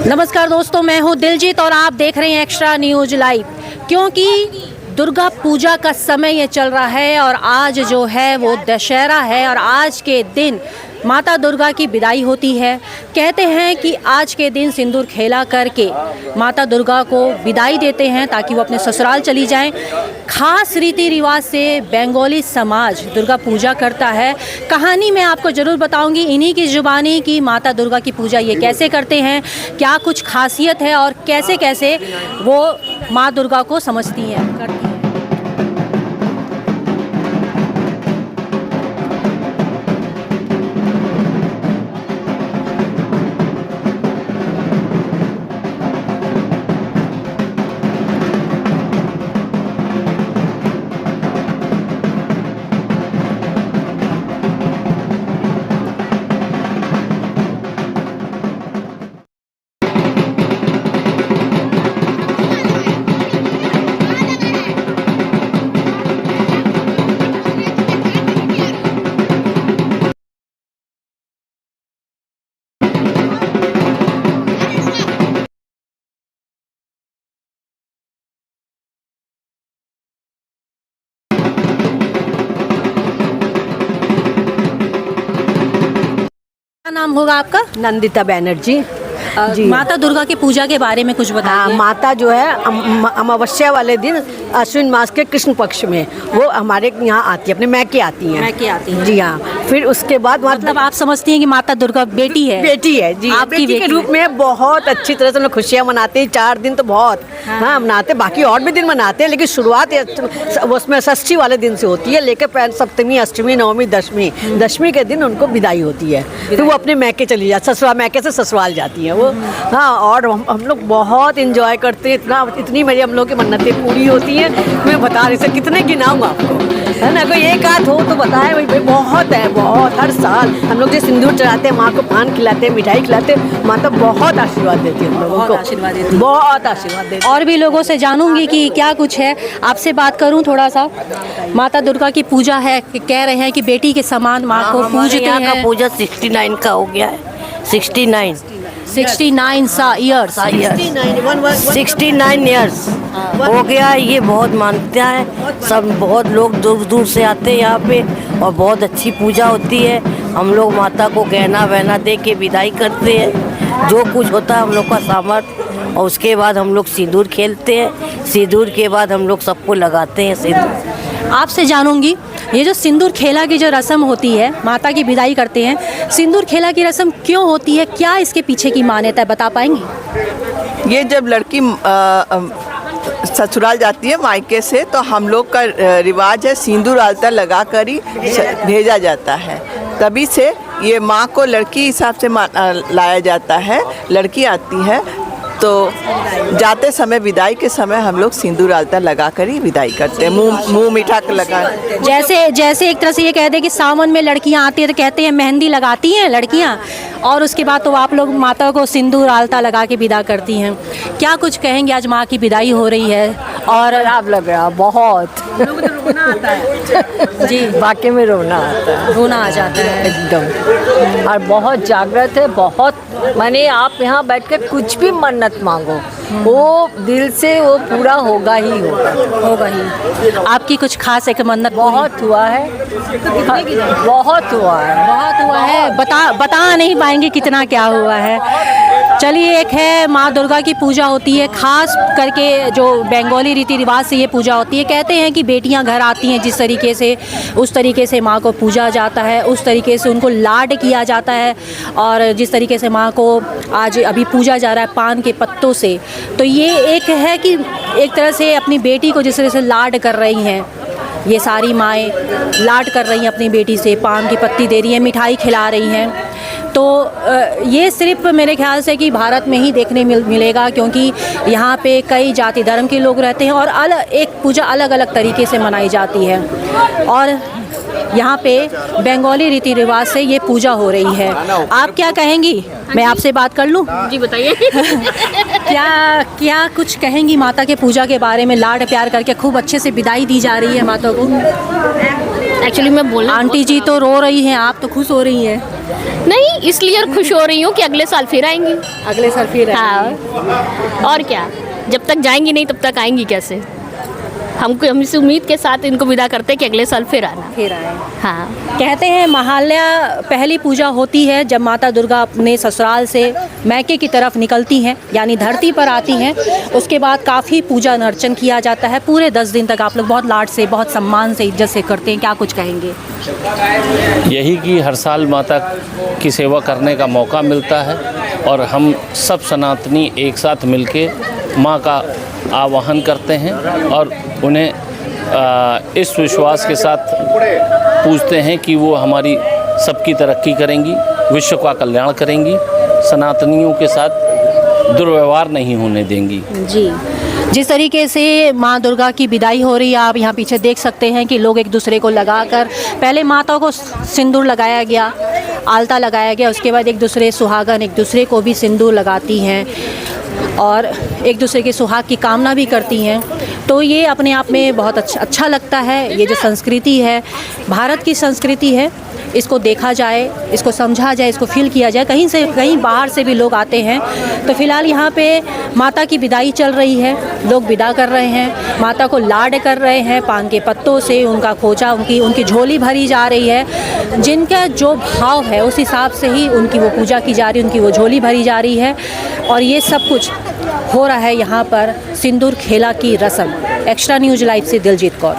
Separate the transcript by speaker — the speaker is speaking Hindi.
Speaker 1: नमस्कार दोस्तों, मैं हूं दिलजीत और आप देख रहे हैं एक्स्ट्रा न्यूज लाइव। क्योंकि दुर्गा पूजा का समय ये चल रहा है और आज जो है वो दशहरा है और आज के दिन माता दुर्गा की विदाई होती है। कहते हैं कि आज के दिन सिंदूर खेला करके माता दुर्गा को विदाई देते हैं ताकि वो अपने ससुराल चली जाएं। खास रीति रिवाज से बंगाली समाज दुर्गा पूजा करता है। कहानी मैं आपको ज़रूर बताऊंगी इन्हीं की ज़ुबानी की माता दुर्गा की पूजा ये कैसे करते हैं, क्या कुछ खासियत है और कैसे कैसे वो माँ दुर्गा को समझती हैं, करती हैं। क्या नाम होगा आपका?
Speaker 2: नंदिता बैनर्जी जी।
Speaker 1: माता दुर्गा की पूजा के बारे में कुछ बताइए।
Speaker 2: हाँ, माता जो है अमावस्या वाले दिन अश्विन मास के कृष्ण पक्ष में वो हमारे यहाँ आती है, अपने मैके आती हैं।
Speaker 1: मैके आती हैं
Speaker 2: जी हाँ। फिर उसके बाद
Speaker 1: मतलब आप समझती हैं कि माता दुर्गा बेटी है?
Speaker 2: बेटी है जी।
Speaker 1: आपकी
Speaker 2: बेटी के रूप में बहुत अच्छी तरह से हम लोग खुशियाँ मनाते हैं। 4 दिन तो बहुत हाँ मनाते, बाकी और भी दिन मनाते हैं, लेकिन शुरुआत उसमें षष्ठी वाले दिन से होती है, लेकर सप्तमी, अष्टमी, नवमी, दशमी के दिन उनको विदाई होती है। तो वो अपने मैके चली जाती, ससुराल, मैके से ससुराल जाती है वो। हाँ, और हम लोग बहुत इंजॉय करते हैं। इतनी मेरी हम लोग की मन्नतें पूरी होती हैं, मैं बता रही से कितने गिनाऊँ आपको, है ना। कोई एक आध हो तो बताए भाई, बहुत है बहुत। हर साल हम लोग जो सिंदूर चढ़ाते हैं, माँ को पान खिलाते हैं, मिठाई खिलाते हैं, माता बहुत आशीर्वाद देती है हम लोगों को,
Speaker 1: आशीर्वाद देती है,
Speaker 2: बहुत आशीर्वाद देती है।
Speaker 1: और भी लोगों से जानूंगी कि क्या कुछ है। आपसे बात करूं थोड़ा सा। माता दुर्गा की पूजा है, कह रहे हैं कि बेटी के समान माँ को पूजते हैं।
Speaker 3: पूजा 69 का हो गया है। 69
Speaker 1: इयर्स
Speaker 3: 69 ईयर्स हो गया। ये बहुत मान्यता है, सब बहुत लोग दूर दूर से आते हैं यहाँ पे और बहुत अच्छी पूजा होती है। हम लोग माता को गहना वहना दे के विदाई करते हैं, जो कुछ होता है हम लोग का सामर्थ्य। और उसके बाद हम लोग सिंदूर खेलते हैं, सिंदूर के बाद हम लोग सबको लगाते हैं सिंदूर।
Speaker 1: आपसे जानूंगी ये जो सिंदूर खेला की जो रस्म होती है, माता की विदाई करते हैं, सिंदूर खेला की रस्म क्यों होती है, क्या इसके पीछे की मान्यता है, बता पाएंगी?
Speaker 4: ये जब लड़की ससुराल जाती है मायके से, तो हम लोग का रिवाज है सिंदूर आलता लगा कर ही भेजा जाता है। तभी से ये माँ को लड़की हिसाब से लाया जाता है। लड़की आती है तो जाते समय, विदाई के समय हम लोग सिंदूर आलता लगा कर ही विदाई करते हैं, मुंह मीठा लगा।
Speaker 1: जैसे एक तरह से ये कह दे कि सावन में लड़कियां आती है तो कहते हैं मेहंदी लगाती हैं लड़कियां, और उसके बाद तो आप लोग माता को सिंदूर आलता लगा के विदा करती हैं। क्या कुछ कहेंगे, आज माँ की विदाई हो रही है और
Speaker 2: खराब लग रहा बहुत
Speaker 1: रोना आता है जी,
Speaker 2: वाकई में रोना आता है,
Speaker 1: रोना आ जाता है
Speaker 2: एकदम। और बहुत जागृत है, बहुत माने आप यहाँ बैठ कर कुछ भी मन्नत मांगो, वो दिल से वो पूरा होगा ही होगा
Speaker 1: ही। आपकी कुछ खास एक मन्नत?
Speaker 2: बहुत हुआ है, बहुत हुआ है,
Speaker 1: बता नहीं पाएंगे कितना क्या हुआ है। चलिए, एक है माँ दुर्गा की पूजा होती है, खास करके जो बंगाली रीति रिवाज से ये पूजा होती है। कहते हैं कि बेटियां घर आती हैं जिस तरीके से, उस तरीके से माँ को पूजा जाता है, उस तरीके से उनको लाड किया जाता है। और जिस तरीके से माँ को आज अभी पूजा जा रहा है पान के पत्तों से, तो ये एक है कि एक तरह से अपनी बेटी को जिस तरह से लाड कर रही हैं, ये सारी माएँ लाड कर रही हैं अपनी बेटी से, पान की पत्ती दे रही हैं, मिठाई खिला रही हैं। तो ये सिर्फ मेरे ख्याल से कि भारत में ही देखने मिलेगा, क्योंकि यहाँ पे कई जाति धर्म के लोग रहते हैं और एक पूजा अलग अलग तरीके से मनाई जाती है। और यहाँ पे बंगाली रीति रिवाज से ये पूजा हो रही है। आप क्या कहेंगी? मैं आपसे बात कर लूँ?
Speaker 5: जी बताइए।
Speaker 1: क्या कुछ कहेंगी माता के पूजा के बारे में? लाड प्यार करके खूब अच्छे से विदाई दी जा रही है माता को।
Speaker 5: एक्चुअली मैं बोलना,
Speaker 1: आंटी जी तो रो रही हैं, आप तो खुश हो रही हैं।
Speaker 5: नहीं, इसलिए खुश हो रही हूँ कि अगले साल फिर आएंगी।
Speaker 1: अगले साल फिर
Speaker 5: हाँ, और क्या, जब तक जाएंगी नहीं तब तक आएंगी कैसे। हम इस उम्मीद के साथ इनको विदा करते हैं कि अगले साल फिर आना।
Speaker 1: फिर आए।
Speaker 5: हाँ,
Speaker 1: कहते हैं महालया पहली पूजा होती है जब माता दुर्गा अपने ससुराल से मैके की तरफ निकलती हैं, यानी धरती पर आती हैं। उसके बाद काफ़ी पूजा अर्चन किया जाता है। पूरे 10 दिन तक आप लोग बहुत लाड से, बहुत सम्मान से, इज्जत से करते हैं। क्या कुछ कहेंगे?
Speaker 6: यही कि हर साल माता की सेवा करने का मौका मिलता है और हम सब सनातनी एक साथ मिलके माँ का आवाहन करते हैं और उन्हें इस विश्वास के साथ पूजते हैं कि वो हमारी सबकी तरक्की करेंगी, विश्व का कल्याण करेंगी, सनातनियों के साथ दुर्व्यवहार नहीं होने देंगी।
Speaker 1: जी, जिस तरीके से माँ दुर्गा की विदाई हो रही है, आप यहाँ पीछे देख सकते हैं कि लोग एक दूसरे को लगाकर, पहले माता को सिंदूर लगाया गया, आलता लगाया गया, उसके बाद एक दूसरे सुहागन एक दूसरे को भी सिंदूर लगाती हैं और एक दूसरे के सुहाग की कामना भी करती हैं। तो ये अपने आप में बहुत अच्छा लगता है। ये जो संस्कृति है, भारत की संस्कृति है, इसको देखा जाए, इसको समझा जाए, इसको फील किया जाए। कहीं बाहर से भी लोग आते हैं। तो फिलहाल यहाँ पे माता की विदाई चल रही है, लोग विदा कर रहे हैं, माता को लाड कर रहे हैं, पान के पत्तों से उनका खोचा, उनकी झोली भरी जा रही है। जिनका जो भाव है उस हिसाब से ही उनकी वो पूजा की जा रही है, उनकी वो झोली भरी जा रही है। और ये सब कुछ हो रहा है यहाँ पर सिंदूर खेला की रस्म। एक्स्ट्रा न्यूज़ लाइव से दिलजीत कौर।